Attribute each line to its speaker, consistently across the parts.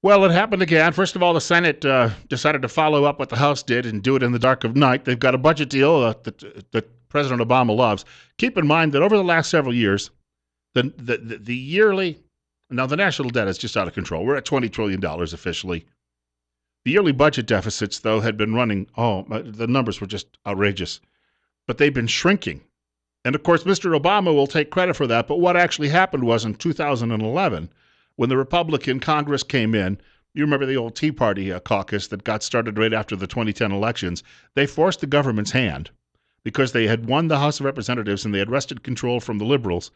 Speaker 1: Well, it happened again. First of all, the Senate decided to follow up what the House did and do it in the dark of night. They've got a budget deal that President Obama loves. Keep in mind that over the last several years, the yearly, now the national debt is just out of control. We're at $20 trillion officially. The yearly budget deficits, though, had been running, the numbers were just outrageous. But they've been shrinking. And of course, Mr. Obama will take credit for that. But what actually happened was in 2011, when the Republican Congress came in, you remember the old Tea Party caucus that got started right after the 2010 elections, they forced the government's hand because they had won the House of Representatives and they had wrested control from the liberals.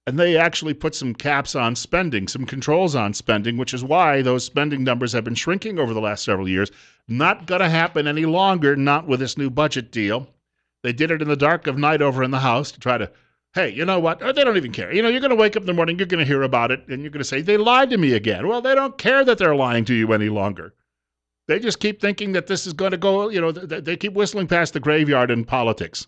Speaker 1: And they actually put some caps on spending, some controls on spending, which is why those spending numbers have been shrinking over the last several years. Not going to happen any longer, not with this new budget deal. They did it in the dark of night over in the House to try to, hey, you know what? They don't even care. You're going to wake up in the morning, you're going to hear about it, and you're going to say, they lied to me again. Well, they don't care that they're lying to you any longer. They just keep thinking that this is going to go, they keep whistling past the graveyard in politics.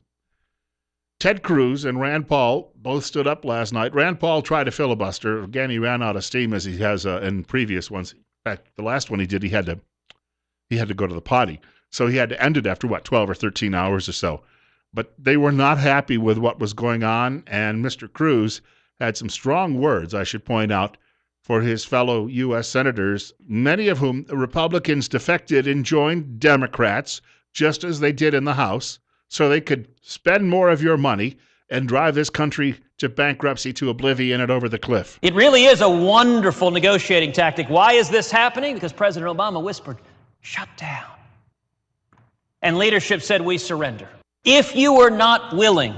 Speaker 1: Ted Cruz and Rand Paul both stood up last night. Rand Paul tried to filibuster. Again, he ran out of steam as he has in previous ones. In fact, the last one he did, he had to go to the potty. So he had to end it after, 12 or 13 hours or so. But they were not happy with what was going on, and Mr. Cruz had some strong words, I should point out, for his fellow U.S. senators, many of whom Republicans defected and joined Democrats, just as they did in the House, so they could spend more of your money and drive this country to bankruptcy, to oblivion, and over the cliff.
Speaker 2: It really is a wonderful negotiating tactic. Why is this happening? Because President Obama whispered, shut down. And leadership said, we surrender. If you are not willing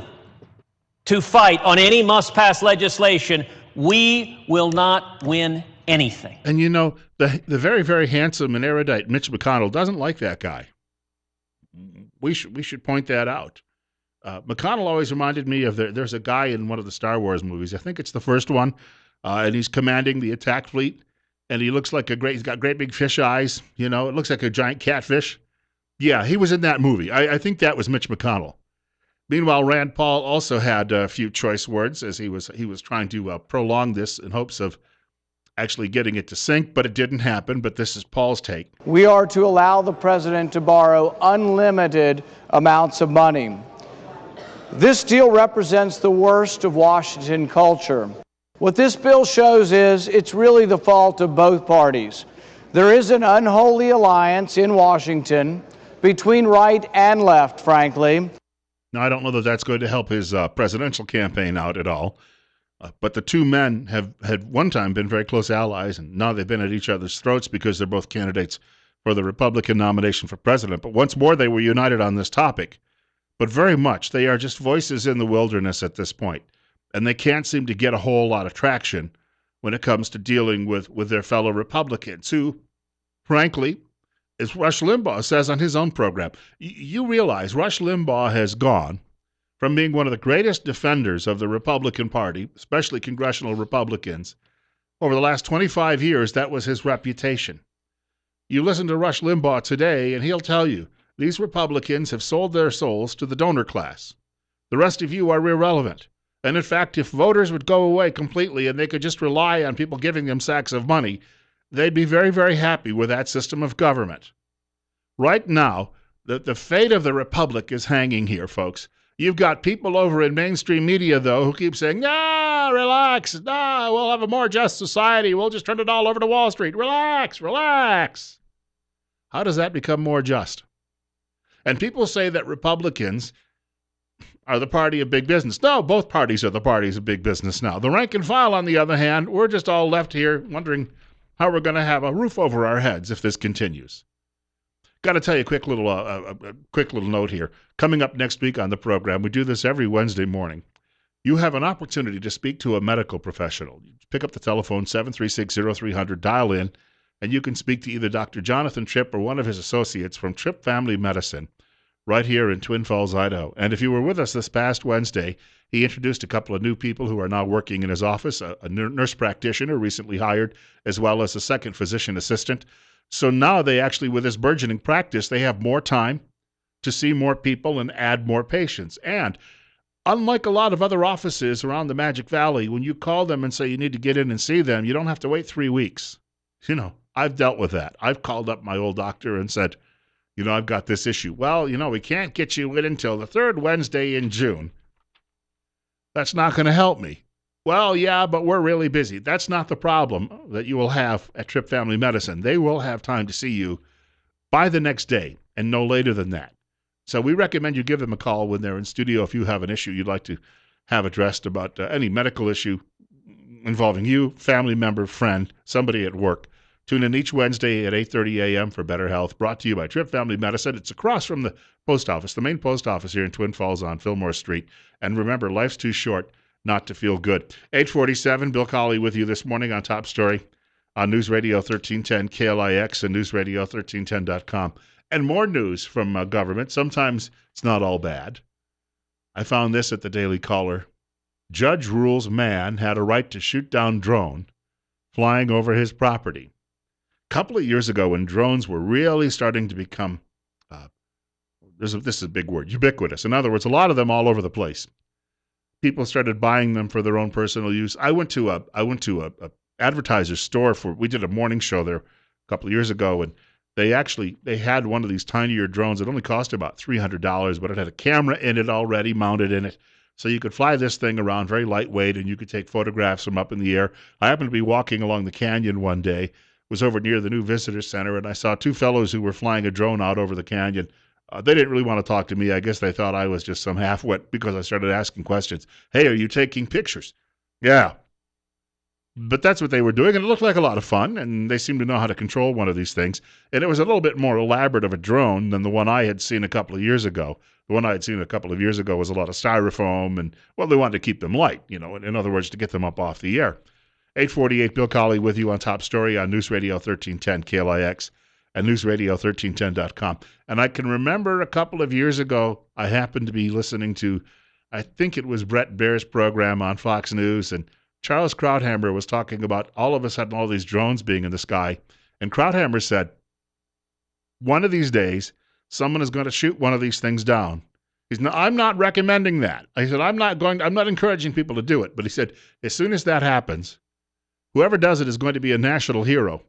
Speaker 2: to fight on any must-pass legislation, we will not win anything.
Speaker 1: And the very, very handsome and erudite Mitch McConnell doesn't like that guy. We should point that out. McConnell always reminded me of there's a guy in one of the Star Wars movies. I think it's the first one, and he's commanding the attack fleet, and he looks like he's got great big fish eyes. It looks like a giant catfish. Yeah, he was in that movie. I think that was Mitch McConnell. Meanwhile, Rand Paul also had a few choice words as he was trying to prolong this in hopes of actually getting it to sink, but it didn't happen. But this is Paul's take.
Speaker 3: We are to allow the president to borrow unlimited amounts of money. This deal represents the worst of Washington culture. What this bill shows is it's really the fault of both parties. There is an unholy alliance in Washington between right and left, frankly.
Speaker 1: Now, I don't know that that's going to help his presidential campaign out at all, but the two men had one time been very close allies, and now they've been at each other's throats because they're both candidates for the Republican nomination for president. But once more, they were united on this topic. But very much, they are just voices in the wilderness at this point, and they can't seem to get a whole lot of traction when it comes to dealing with their fellow Republicans, who, frankly, as Rush Limbaugh says on his own program, you realize Rush Limbaugh has gone from being one of the greatest defenders of the Republican Party, especially congressional Republicans. Over the last 25 years, that was his reputation. You listen to Rush Limbaugh today, and he'll tell you, these Republicans have sold their souls to the donor class. The rest of you are irrelevant. And in fact, if voters would go away completely and they could just rely on people giving them sacks of money, they'd be very, very happy with that system of government. Right now, the fate of the republic is hanging here, folks. You've got people over in mainstream media, though, who keep saying, relax, we'll have a more just society. We'll just turn it all over to Wall Street. Relax, relax. How does that become more just? And people say that Republicans are the party of big business. No, both parties are the parties of big business now. The rank and file, on the other hand, we're just all left here wondering how we're going to have a roof over our heads if this continues. Got to tell you a quick little note here. Coming up next week on the program, we do this every Wednesday morning. You have an opportunity to speak to a medical professional. Pick up the telephone, 736-0300, dial in, and you can speak to either Dr. Jonathan Tripp or one of his associates from Tripp Family Medicine right here in Twin Falls, Idaho. And if you were with us this past Wednesday, he introduced a couple of new people who are now working in his office, a nurse practitioner recently hired, as well as a second physician assistant. So now they actually, with this burgeoning practice, they have more time to see more people and add more patients. And unlike a lot of other offices around the Magic Valley, when you call them and say you need to get in and see them, you don't have to wait 3 weeks. I've dealt with that. I've called up my old doctor and said, I've got this issue. Well, we can't get you in until the third Wednesday in June. That's not going to help me. Well, yeah, but we're really busy. That's not the problem that you will have at Trip Family Medicine. They will have time to see you by the next day and no later than that. So we recommend you give them a call when they're in studio if you have an issue you'd like to have addressed about any medical issue involving you, family member, friend, somebody at work. Tune in each Wednesday at 8:30 a.m. for Better Health, brought to you by Trip Family Medicine. It's across from the post office, the main post office here in Twin Falls on Fillmore Street. And remember, life's too short not to feel good. 8:47, Bill Colley with you this morning on Top Story on News Radio 1310 KLIX and newsradio1310.com. And more news from government. Sometimes it's not all bad. I found this at the Daily Caller. Judge rules man had a right to shoot down drone flying over his property. A couple of years ago, when drones were really starting to become, this is a big word, ubiquitous. In other words, a lot of them all over the place. People started buying them for their own personal use. I went to a advertiser's store we did a morning show there a couple of years ago, and they had one of these tinier drones. It only cost about $300, but it had a camera in it already mounted in it. So you could fly this thing around, very lightweight, and you could take photographs from up in the air. I happened to be walking along the canyon one day, was over near the new visitor center, and I saw two fellows who were flying a drone out over the canyon. They didn't really want to talk to me. I guess they thought I was just some half-wit because I started asking questions. Hey, are you taking pictures? Yeah. But that's what they were doing, and it looked like a lot of fun, and they seemed to know how to control one of these things. And it was a little bit more elaborate of a drone than the one I had seen a couple of years ago. The one I had seen a couple of years ago was a lot of styrofoam, and, well, they wanted to keep them light, in other words, to get them up off the air. 8:48, Bill Colley with you on Top Story on News Radio 1310 KLIX and newsradio1310.com. And I can remember a couple of years ago, I happened to be listening to, I think it was Brett Baer's program on Fox News, and Charles Krauthammer was talking about all of a sudden all these drones being in the sky. And Krauthammer said, one of these days, someone is going to shoot one of these things down. I'm not recommending that. I said, I'm not encouraging people to do it. But he said, as soon as that happens, whoever does it is going to be a national hero.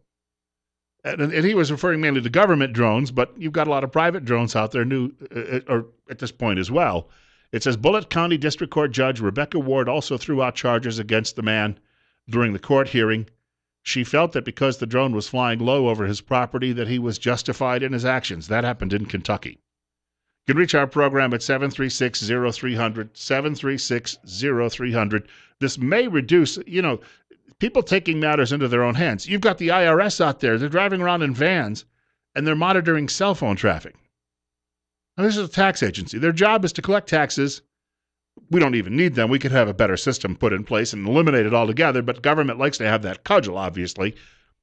Speaker 1: And he was referring mainly to government drones, but you've got a lot of private drones out there or at this point as well. It says Bullitt County District Court Judge Rebecca Ward also threw out charges against the man during the court hearing. She felt that because the drone was flying low over his property that he was justified in his actions. That happened in Kentucky. You can reach our program at 736-0300, 736-0300. This may reduce, people taking matters into their own hands. You've got the IRS out there. They're driving around in vans, and they're monitoring cell phone traffic. Now, this is a tax agency. Their job is to collect taxes. We don't even need them. We could have a better system put in place and eliminate it altogether, but government likes to have that cudgel, obviously.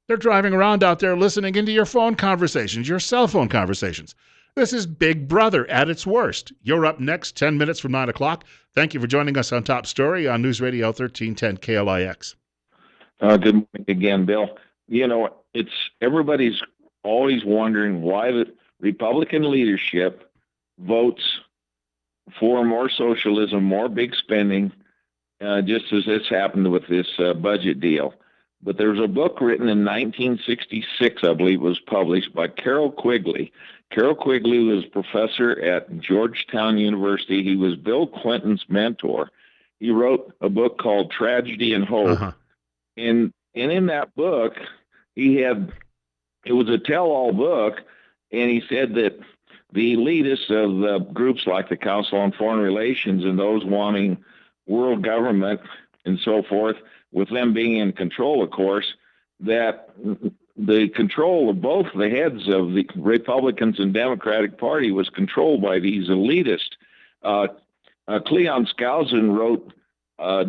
Speaker 1: They're driving around out there listening into your phone conversations, your cell phone conversations. This is Big Brother at its worst. You're up next, 10 minutes from 9 o'clock. Thank you for joining us on Top Story on News Radio 1310 KLIX.
Speaker 4: Good morning again, Bill. It's everybody's always wondering why the Republican leadership votes for more socialism, more big spending, just as this happened with this budget deal. But there was a book written in 1966, I believe, was published by Carroll Quigley. Carroll Quigley was professor at Georgetown University. He was Bill Clinton's mentor. He wrote a book called Tragedy and Hope.
Speaker 1: Uh-huh.
Speaker 4: And in that book, it was a tell-all book, and he said that the elitists of the groups like the Council on Foreign Relations and those wanting world government and so forth, with them being in control, of course, that the control of both the heads of the Republicans and Democratic Party was controlled by these elitists. Cleon Skousen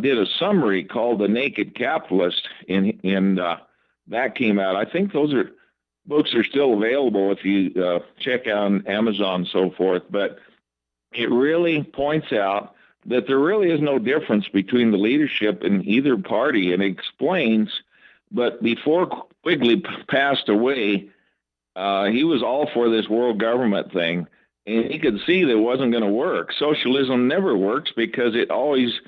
Speaker 4: did a summary called The Naked Capitalist, and that came out. I think those books are still available if you check out on Amazon and so forth, but it really points out that there really is no difference between the leadership in either party, and it explains, but before Quigley passed away, he was all for this world government thing, and he could see that it wasn't going to work. Socialism never works because it always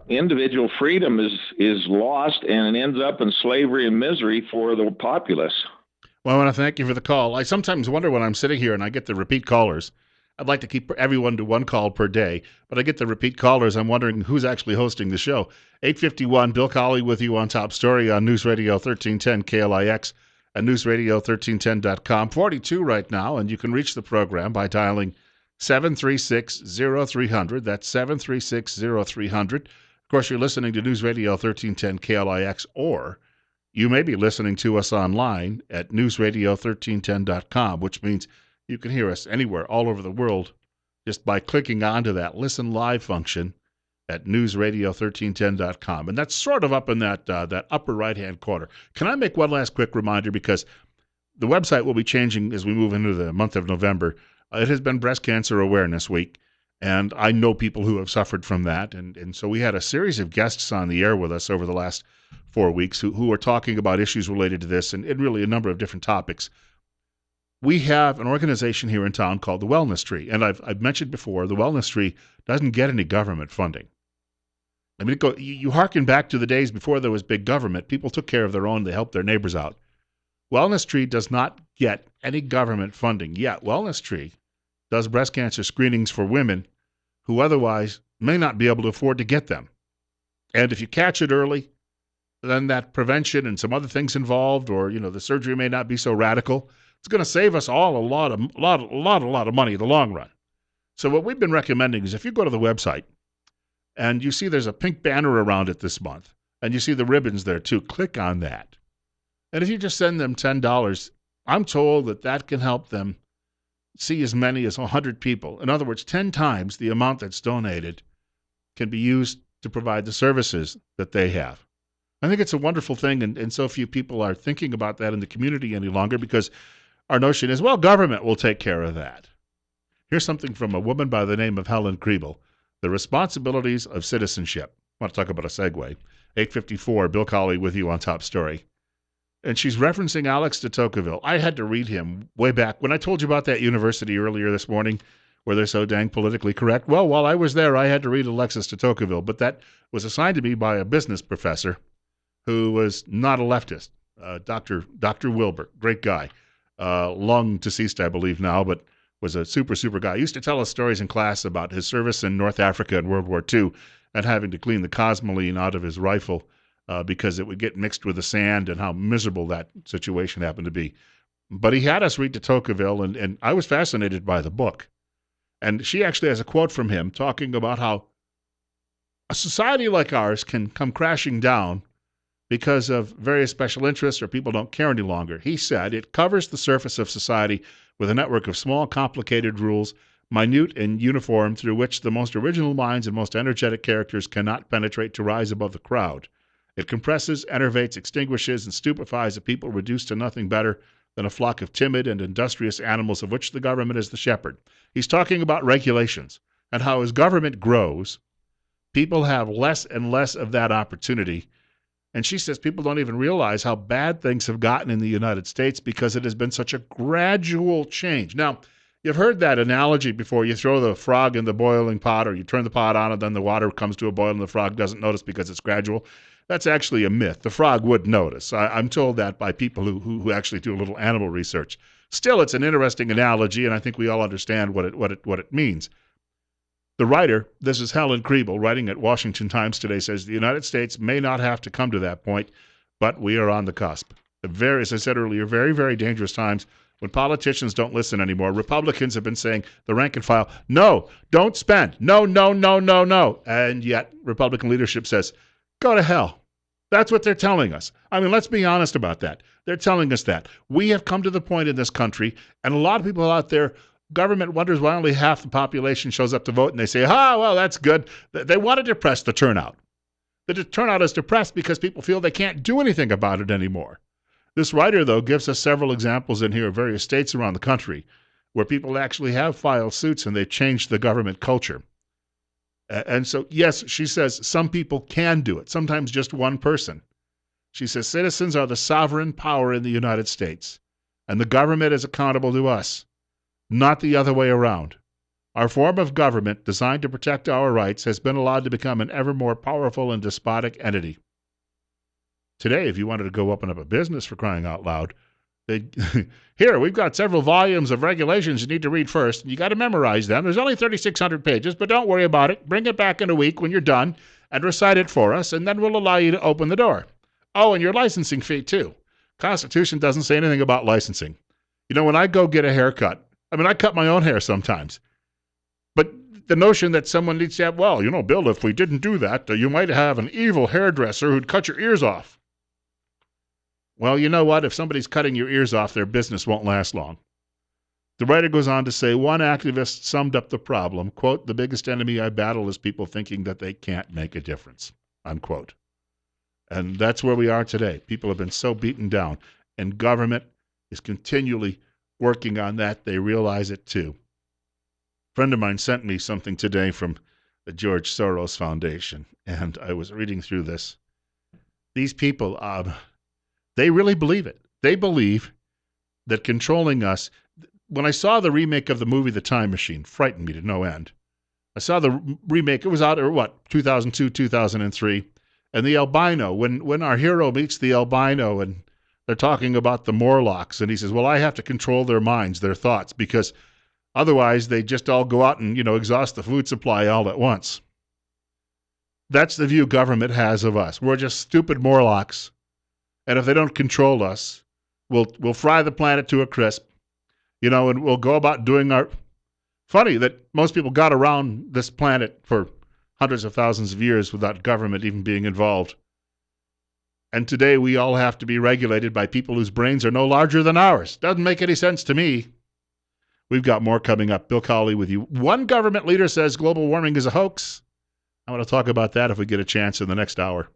Speaker 4: individual freedom is lost, and it ends up in slavery and misery for the populace.
Speaker 1: Well, I want to thank you for the call. I sometimes wonder when I'm sitting here and I get the repeat callers. I'd like to keep everyone to one call per day, but I get the repeat callers. I'm wondering who's actually hosting the show. 851, Bill Colley with you on Top Story on News Radio 1310 KLIX and newsradio1310.com. 42 right now, and you can reach the program by dialing 736-0300. That's 736-0300. Of course, you're listening to News Radio 1310 KLIX, or you may be listening to us online at newsradio1310.com, which means you can hear us anywhere all over the world just by clicking onto that Listen Live function at newsradio1310.com. And that's sort of up in that upper right-hand corner. Can I make one last quick reminder? Because the website will be changing as we move into the month of November. It has been Breast Cancer Awareness Week, and I know people who have suffered from that. And so we had a series of guests on the air with us over the last 4 weeks who are talking about issues related to this and really a number of different topics. We have an organization here in town called the Wellness Tree, and I've mentioned before, the Wellness Tree doesn't get any government funding. I mean, you harken back to the days before there was big government. People took care of their own. They helped their neighbors out. Wellness Tree does not get any government funding yet. Wellness Tree does breast cancer screenings for women who otherwise may not be able to afford to get them. And if you catch it early, then that prevention and some other things involved, or the surgery may not be so radical. It's going to save us all a lot of money in the long run. So what we've been recommending is if you go to the website and you see there's a pink banner around it this month, and you see the ribbons there too, click on that. And if you just send them $10, I'm told that can help them see as many as 100 people. In other words, 10 times the amount that's donated can be used to provide the services that they have. I think it's a wonderful thing, and so few people are thinking about that in the community any longer because our notion is, well, government will take care of that. Here's something from a woman by the name of Helen Kriebel, The Responsibilities of Citizenship. I want to talk about a segue. 854, Bill Colley with you on Top Story. And she's referencing Alex de Tocqueville. I had to read him way back. When I told you about that university earlier this morning where they're so dang politically correct, well, while I was there, I had to read Alexis de Tocqueville, but that was assigned to me by a business professor who was not a leftist, Dr. Wilbur, great guy, long deceased, I believe now, but was a super guy. He used to tell us stories in class about his service in North Africa in World War II and having to clean the cosmoline out of his rifle because it would get mixed with the sand and how miserable that situation happened to be. But he had us read de Tocqueville, and I was fascinated by the book. And she actually has a quote from him talking about how a society like ours can come crashing down because of various special interests or people don't care any longer. He said, it covers the surface of society with a network of small, complicated rules, minute and uniform, through which the most original minds and most energetic characters cannot penetrate to rise above the crowd. It compresses, enervates, extinguishes, and stupefies a people reduced to nothing better than a flock of timid and industrious animals of which the government is the shepherd. He's talking about regulations and how as government grows, people have less and less of that opportunity. And she says people don't even realize how bad things have gotten in the United States because it has been such a gradual change. Now, you've heard that analogy before. You throw the frog in the boiling pot, or you turn the pot on and then the water comes to a boil and the frog doesn't notice because it's gradual. That's actually a myth. The frog would notice. I'm told that by people who actually do a little animal research. Still, it's an interesting analogy, and I think we all understand what it means. The writer, this is Helen Kriebel, writing at Washington Times today, says the United States may not have to come to that point, but we are on the cusp. As I said earlier, very, very dangerous times when politicians don't listen anymore. Republicans have been saying, the rank and file, no, don't spend. No. And yet Republican leadership says, go to hell. That's what they're telling us. I mean, let's be honest about that. They're telling us that. We have come to the point in this country, and a lot of people out there, government wonders why only half the population shows up to vote, and they say, well, that's good. They want to depress the turnout. The turnout is depressed because people feel they can't do anything about it anymore. This writer, though, gives us several examples in here of various states around the country where people actually have filed suits and they've changed the government culture. And so, yes, she says some people can do it, sometimes just one person. She says citizens are the sovereign power in the United States, and the government is accountable to us, not the other way around. Our form of government, designed to protect our rights, has been allowed to become an ever more powerful and despotic entity. Today, if you wanted to go open up a business, for crying out loud, here, we've got several volumes of regulations you need to read first. You got to memorize them. There's only 3,600 pages, but don't worry about it. Bring it back in a week when you're done and recite it for us, and then we'll allow you to open the door. Oh, and your licensing fee, too. Constitution doesn't say anything about licensing. You know, when I go get a haircut, I cut my own hair sometimes. But the notion that someone needs to have, well, you know, Bill, if we didn't do that, you might have an evil hairdresser who'd cut your ears off. Well, you know what? If somebody's cutting your ears off, their business won't last long. The writer goes on to say, one activist summed up the problem, quote, the biggest enemy I battle is people thinking that they can't make a difference, unquote. And that's where we are today. People have been so beaten down, and government is continually working on that. They realize it too. A friend of mine sent me something today from the George Soros Foundation, and I was reading through this. These people, they really believe it. They believe that controlling us. When I saw the remake of the movie The Time Machine, frightened me to no end. I saw the remake. It was out, 2002, 2003. And the albino, when our hero meets the albino and they're talking about the Morlocks, and he says, well, I have to control their minds, their thoughts, because otherwise they just all go out and, exhaust the food supply all at once. That's the view government has of us. We're just stupid Morlocks. And if they don't control us, we'll fry the planet to a crisp, and we'll go about doing our... Funny that most people got around this planet for hundreds of thousands of years without government even being involved. And today we all have to be regulated by people whose brains are no larger than ours. Doesn't make any sense to me. We've got more coming up. Bill Colley with you. One government leader says global warming is a hoax. I want to talk about that if we get a chance in the next hour.